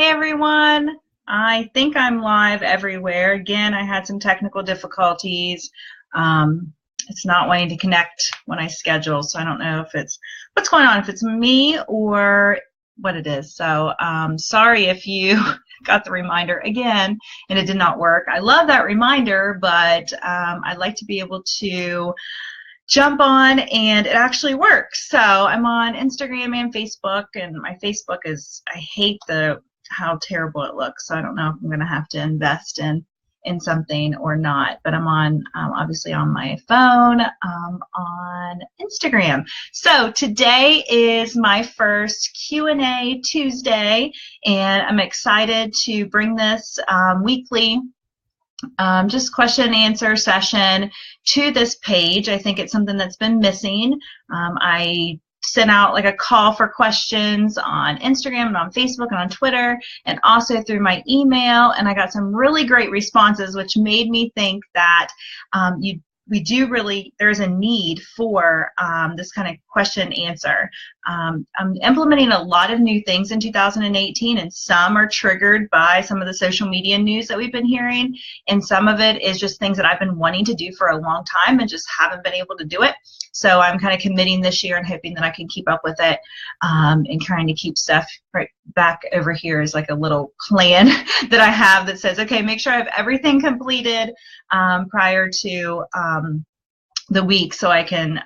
Hey everyone, I think I'm live everywhere. Again, I had some technical difficulties. It's not wanting to connect when I schedule, so I don't know if it's what's going on, if it's me or what it is. So sorry if you got the reminder again and it did not work. I love that reminder, but I'd like to be able to jump on and it actually works. So I'm on Instagram and Facebook, and my Facebook is, I hate how terrible it looks. So I don't know if I'm going to have to invest in something or not, but I'm on obviously on my phone on Instagram. So today is my first Q&A Tuesday, and I'm excited to bring this weekly just question and answer session to this page. I think it's something that's been missing. I sent out like a call for questions on Instagram and on Facebook and on Twitter and also through my email, and I got some really great responses, which made me think that there's a need for this kind of question and answer. I'm implementing a lot of new things in 2018, and some are triggered by some of the social media news that we've been hearing, and some of it is just things that I've been wanting to do for a long time and just haven't been able to do it. So I'm kind of committing this year and hoping that I can keep up with it, and trying to keep stuff right back over here is like a little plan that I have that says, okay, make sure I have everything completed prior to the week, so I can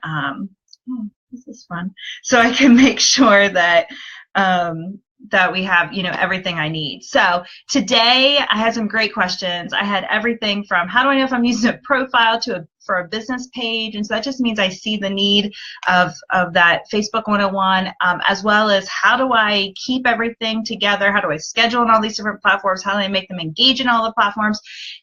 this is fun, so I can make sure that that we have, everything I need. So today I had some great questions. I had everything from how do I know if I'm using a profile for a business page, and so that just means I see the need of that Facebook 101, as well as how do I keep everything together, how do I schedule on all these different platforms, how do I make them engage in all the platforms.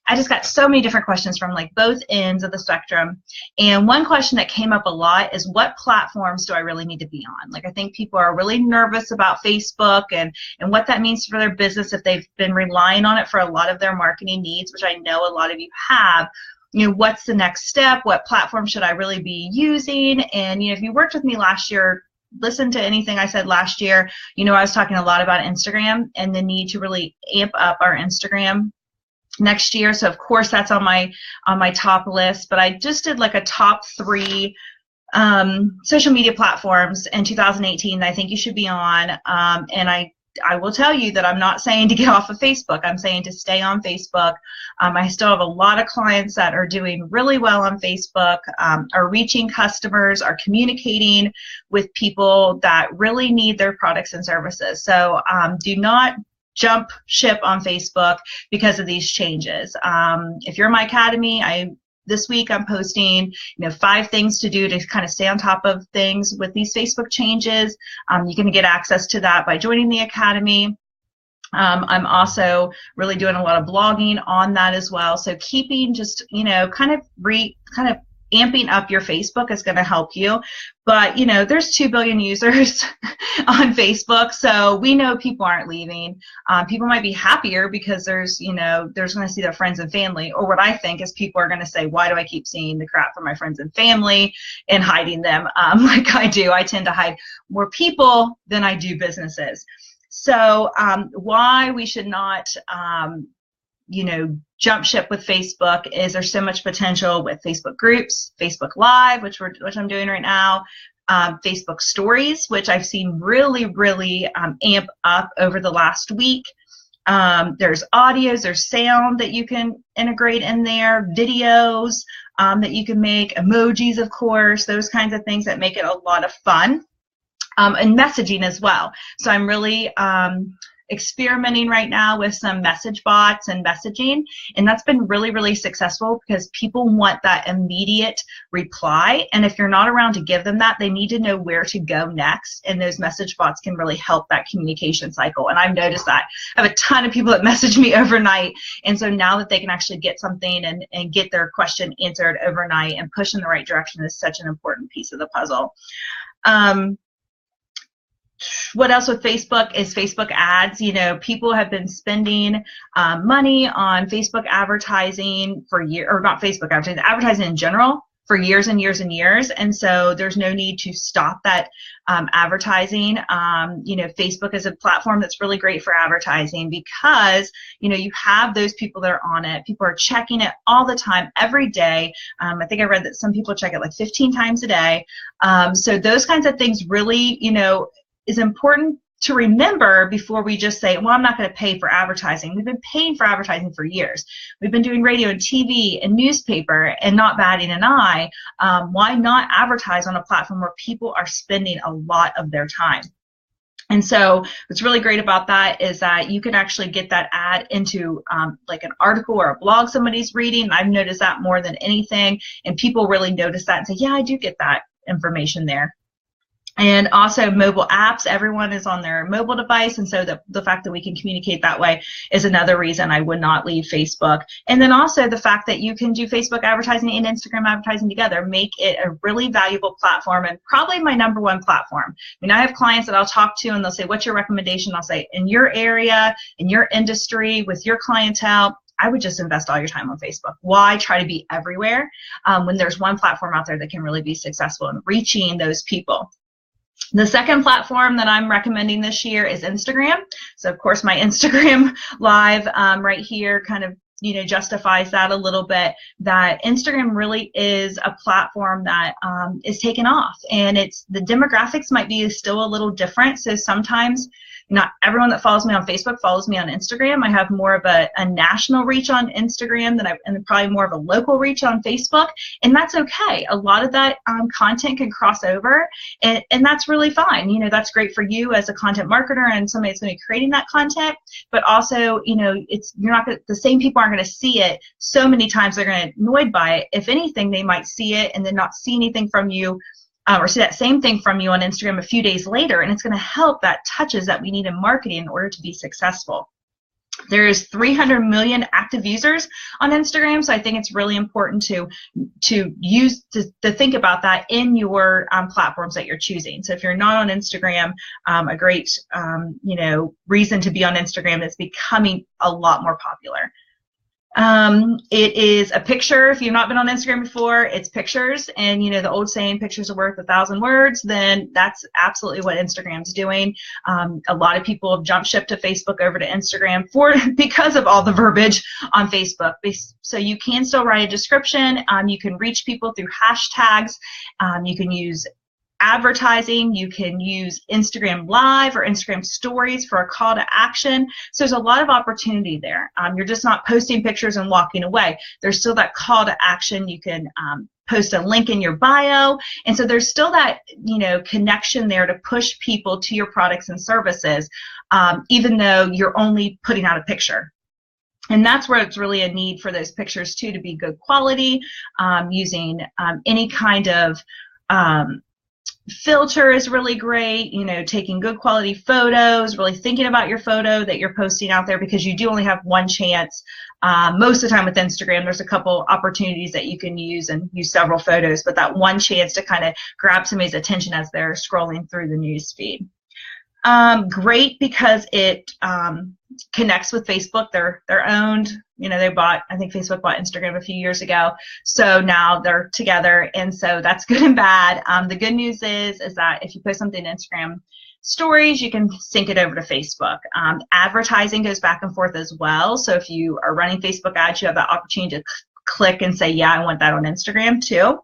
I just got so many different questions from like both ends of the spectrum, and one question that came up a lot is what platforms do I really need to be on? Like, I think people are really nervous about Facebook and what that means for their business if they've been relying on it for a lot of their marketing needs, which I know a lot of you have. What's the next step? What platform should I really be using? And, if you worked with me last year, listen to anything I said last year. I was talking a lot about Instagram and the need to really amp up our Instagram next year. So of course that's on my top list, but I just did like a top 3 social media platforms in 2018 that I think you should be on. And I will tell you that I'm not saying to get off of Facebook. I'm saying to stay on Facebook. I still have a lot of clients that are doing really well on Facebook, are reaching customers, are communicating with people that really need their products and services. So do not jump ship on Facebook because of these changes. If you're in my academy, this week I'm posting 5 things to do to kind of stay on top of things with these Facebook changes. You can get access to that by joining the academy. I'm also really doing a lot of blogging on that as well. So keeping just kind of amping up your Facebook is going to help you. But there's 2 billion users on Facebook, so we know people aren't leaving. People might be happier because there's going to see their friends and family, or what I think is people are going to say, why do I keep seeing the crap from my friends and family and hiding them like I do? I tend to hide more people than I do businesses. So why we should not jump ship with Facebook is there's so much potential with Facebook groups, Facebook Live, which I'm doing right now, Facebook Stories, which I've seen really amp up over the last week. There's audios, there's sound that you can integrate in there, videos that you can make, emojis, of course, those kinds of things that make it a lot of fun, and messaging as well. So I'm really experimenting right now with some message bots and messaging, and that's been really successful because people want that immediate reply, and if you're not around to give them that, they need to know where to go next, and those message bots can really help that communication cycle. And I've noticed that I have a ton of people that message me overnight, and so now that they can actually get something and get their question answered overnight and push in the right direction is such an important piece of the puzzle. What else with Facebook is Facebook ads. People have been spending money on Facebook advertising for years, or not Facebook advertising in general, for years and years and years, and so there's no need to stop that advertising. Facebook is a platform that's really great for advertising because you have those people that are on it. People are checking it all the time, every day. I think I read that some people check it like 15 times a day. So those kinds of things really, is important to remember before we just say, well, I'm not going to pay for advertising. We've been paying for advertising for years. We've been doing radio and TV and newspaper and not batting an eye. Why not advertise on a platform where people are spending a lot of their time? And so what's really great about that is that you can actually get that ad into like an article or a blog somebody's reading. I've noticed that more than anything, and people really notice that and say, yeah, I do get that information there. And also mobile apps, everyone is on their mobile device, and so the fact that we can communicate that way is another reason I would not leave Facebook. And then also the fact that you can do Facebook advertising and Instagram advertising together make it a really valuable platform, and probably my #1 platform. I mean, I have clients that I'll talk to and they'll say, what's your recommendation? I'll say, in your area, in your industry, with your clientele, I would just invest all your time on Facebook. Why try to be everywhere when there's one platform out there that can really be successful in reaching those people? The second platform that I'm recommending this year is Instagram. So of course my Instagram live right here kind of justifies that a little bit, that Instagram really is a platform that is taken off, and the demographics might be still a little different. So sometimes not everyone that follows me on Facebook follows me on Instagram. I have more of a national reach on Instagram and probably more of a local reach on Facebook, and that's okay. A lot of that content can cross over, and that's really fine. That's great for you as a content marketer and somebody that's going to be creating that content, but also, the same people aren't going to see it so many times they're going to get annoyed by it. If anything, they might see it and then not see anything from you, or see that same thing from you on Instagram a few days later, and it's going to help that touches that we need in marketing in order to be successful. There's 300 million active users on Instagram, so I think it's really important to think about that in your platforms that you're choosing. So if you're not on Instagram, a great reason to be on Instagram is becoming a lot more popular. It is a picture. If you've not been on Instagram before, it's pictures, and the old saying, pictures are worth 1,000 words, then that's absolutely what Instagram's doing. A lot of people have jumped ship to Facebook over to Instagram because of all the verbiage on Facebook. So you can still write a description. You can reach people through hashtags. You can use advertising. You can use Instagram Live or Instagram Stories for a call to action. So there's a lot of opportunity there. You're just not posting pictures and walking away. There's still that call to action. You can post a link in your bio, and so there's still that connection there to push people to your products and services, even though you're only putting out a picture. And that's where it's really a need for those pictures too to be good quality, using any kind of filter is really great, taking good quality photos, really thinking about your photo that you're posting out there, because you do only have one chance. Most of the time with Instagram, there's a couple opportunities that you can use and use several photos, but that one chance to kind of grab somebody's attention as they're scrolling through the news feed. Great because it connects with Facebook. They're owned. I think Facebook bought Instagram a few years ago, so now they're together, and so that's good and bad. The good news is that if you post something in Instagram Stories, you can sync it over to Facebook. Advertising goes back and forth as well, so if you are running Facebook ads, you have that opportunity to click and say, yeah, I want that on Instagram too.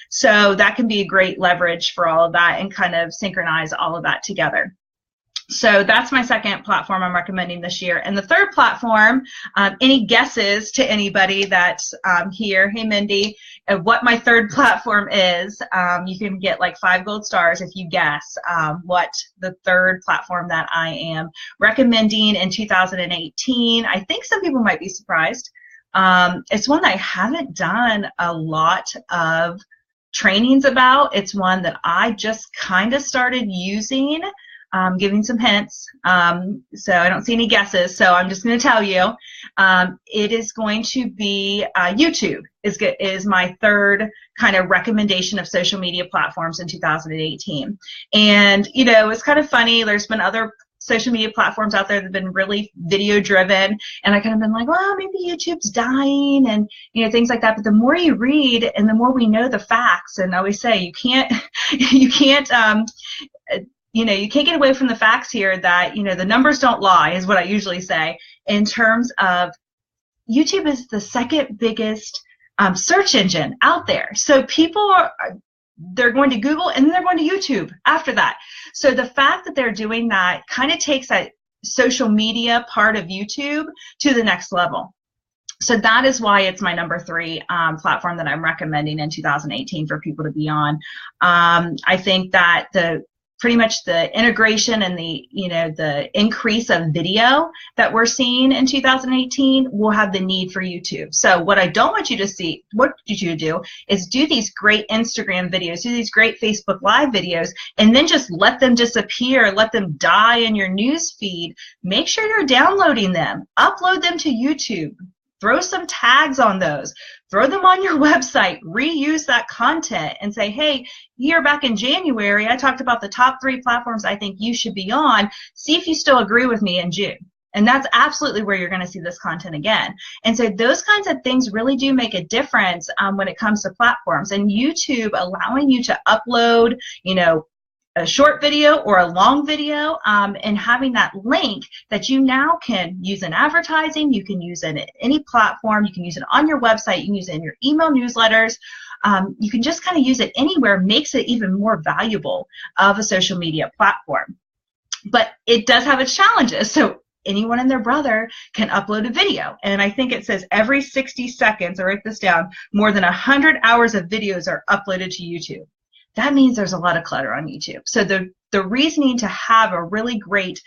So that can be a great leverage for all of that and kind of synchronize all of that together. So that's my second platform I'm recommending this year. And the third platform, any guesses to anybody that's here? Hey, Mindy, what my third platform is. You can get like 5 gold stars if you guess what the third platform that I am recommending in 2018. I think some people might be surprised. It's one that I haven't done a lot of trainings about. It's one that I just kind of started using. Giving some hints, so I don't see any guesses, so I'm just going to tell you. It is going to be YouTube is my third kind of recommendation of social media platforms in 2018. And it's kind of funny, there's been other social media platforms out there that have been really video driven, and I kind of been like, well, maybe YouTube's dying and things like that. But the more you read and the more we know the facts, and I always say you can't you can't get away from the facts here that the numbers don't lie, is what I usually say, in terms of YouTube is the second biggest search engine out there. So people they're going to Google and then they're going to YouTube after that. So the fact that they're doing that kind of takes that social media part of YouTube to the next level. So that is why it's my number 3 platform that I'm recommending in 2018 for people to be on. I think that pretty much the integration and the increase of video that we're seeing in 2018 will have the need for YouTube. So what I don't want you to see, what you do is do these great Instagram videos, do these great Facebook Live videos, and then just let them disappear, let them die in your news feed. Make sure you're downloading them, upload them to YouTube. Throw some tags on those. Throw them on your website. Reuse that content and say, hey, here back in January, I talked about the top 3 platforms I think you should be on. See if you still agree with me in June. And that's absolutely where you're going to see this content again. And so those kinds of things really do make a difference when it comes to platforms. And YouTube allowing you to upload, a short video or a long video, and having that link that you now can use in advertising, you can use it in any platform, you can use it on your website, you can use it in your email newsletters, you can just kind of use it anywhere, makes it even more valuable of a social media platform. But it does have its challenges. So anyone and their brother can upload a video. And I think it says every 60 seconds, or write this down, more than 100 hours of videos are uploaded to YouTube. That means there's a lot of clutter on YouTube. So the reasoning to have a really great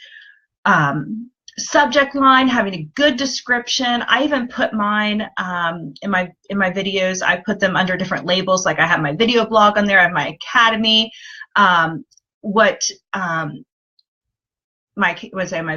subject line, having a good description. I even put mine in my videos. I put them under different labels. Like I have my video blog on there. I have my academy. My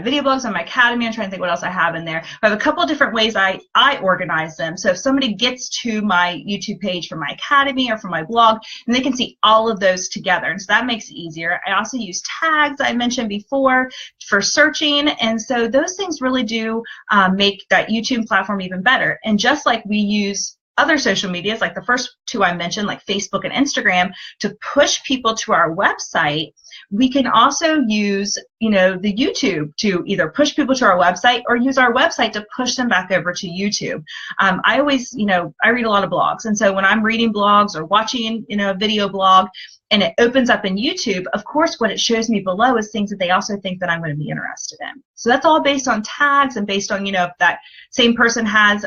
video blogs and my academy. I'm trying to think what else I have in there. I have a couple of different ways I organize them. So if somebody gets to my YouTube page from my academy or from my blog, and they can see all of those together. And so that makes it easier. I also use tags I mentioned before for searching. And so those things really do make that YouTube platform even better. And just like we use other social medias, like the first 2 I mentioned, like Facebook and Instagram, to push people to our website, we can also use, the YouTube to either push people to our website or use our website to push them back over to YouTube. I always, I read a lot of blogs, and so when I'm reading blogs or watching, a video blog, and it opens up in YouTube, of course, what it shows me below is things that they also think that I'm going to be interested in. So that's all based on tags and based on, if that same person has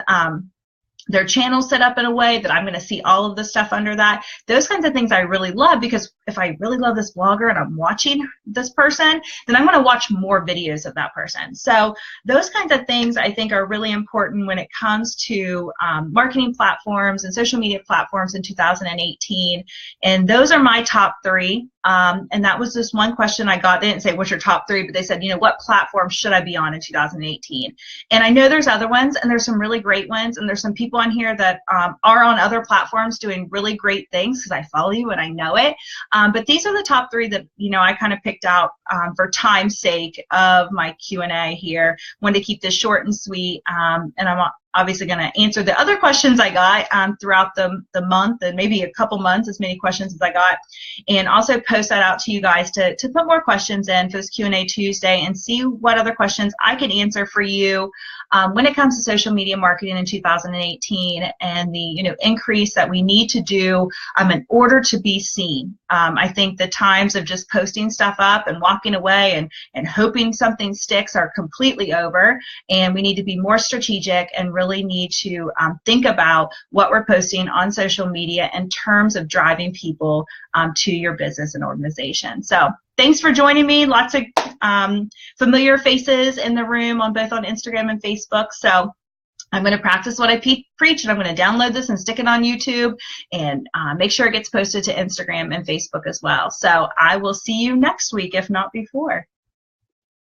their channel set up in a way that I'm going to see all of the stuff under that. Those kinds of things I really love, because if I really love this blogger and I'm watching this person, then I'm going to watch more videos of that person. So those kinds of things I think are really important when it comes to marketing platforms and social media platforms in 2018. And those are my top 3. And that was just one question I got. They didn't say what's your top 3, but they said, what platform should I be on in 2018? And I know there's other ones, and there's some really great ones, and there's some people on here that are on other platforms doing really great things, because I follow you and I know it. But these are the top 3 that I kind of picked out for time's sake of my Q&A here. Wanted to keep this short and sweet, and I'm obviously going to answer the other questions I got throughout the month, and maybe a couple months, as many questions as I got, and also post that out to you guys to put more questions in for this Q&A Tuesday, and see what other questions I can answer for you when it comes to social media marketing in 2018 and the increase that we need to do in order to be seen. I think the times of just posting stuff up and walking away and hoping something sticks are completely over, and we need to be more strategic and really need to think about what we're posting on social media in terms of driving people to your business and organization. So thanks for joining me. Lots of familiar faces in the room on both on Instagram and Facebook. So I'm going to practice what I preach, and I'm going to download this and stick it on YouTube, and make sure it gets posted to Instagram and Facebook as well. So I will see you next week, if not before.